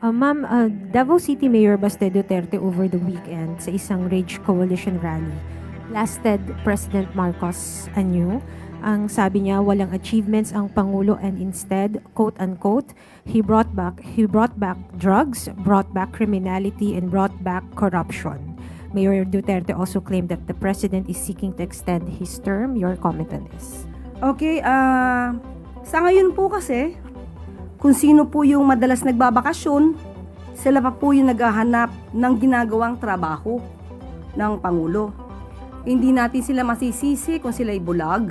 Ma'am, Davao City Mayor Baste Duterte over the weekend sa isang Rage Coalition rally blasted President Marcos anew. Ang sabi niya, walang achievements ang Pangulo and instead, quote-unquote, he brought back drugs, brought back criminality, and brought back corruption. Mayor Duterte also claimed that the President is seeking to extend his term. Your comment on this? Okay, sa ngayon po kasi, kung sino po yung madalas nagbabakasyon, sila pa po yung naghahanap ng ginagawang trabaho ng Pangulo. Hindi natin sila masisisi kung sila'y bulag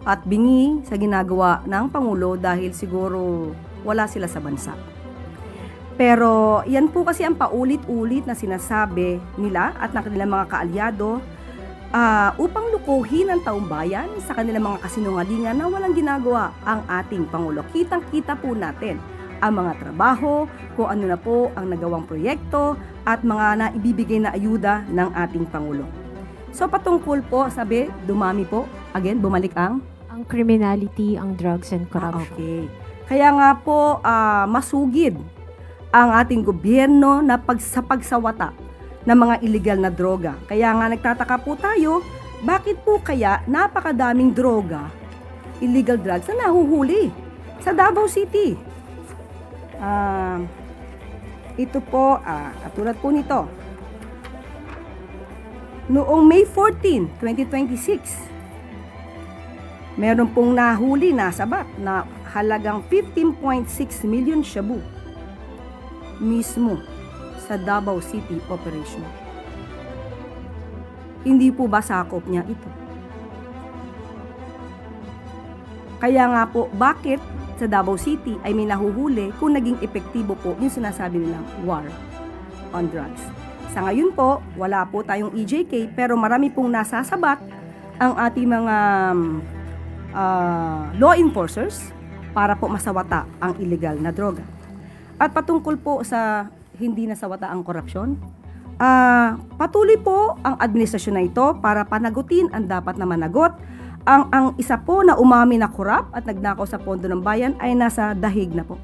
at bingi sa ginagawa ng Pangulo dahil siguro wala sila sa bansa. Pero yan po kasi ang paulit-ulit na sinasabi nila at ng kanilang mga kaalyado upang lukuhin ang taong bayan sa kanilang mga kasinungalingan na walang ginagawa ang ating Pangulo. Kitang-kita po natin ang mga trabaho, kung ano na po ang nagawang proyekto at mga naibibigay na ayuda ng ating Pangulo. So patungkol po, sabi, dumami po, again, bumalik ang Criminality, ang drugs and corruption. Okay. Kaya nga po, masugid ang ating gobyerno na sa pagsawata ng mga illegal na droga. Kaya nga nagtataka po tayo, bakit po kaya napakadaming droga, illegal drugs na nahuhuli sa Davao City? Ito po, katulad po nito. Noong May 14, 2026, meron pong nahuli na sabat na halagang 15.6 million shabu mismo sa Davao City operation. Hindi po ba sakop niya ito? Kaya nga po, bakit sa Davao City ay may nahuhuli kung naging epektibo po yung sinasabi nilang war on drugs? Sa ngayon po, wala po tayong EJK pero marami pong nasasabat ang ating mga law enforcers para po masawata ang illegal na droga. At patungkol po sa hindi nasawata ang korupsyon, patuloy po ang administrasyon na ito para panagutin ang dapat na managot. Ang isa po na umami na korap at nagnakaw sa pondo ng bayan ay nasa dahig na po.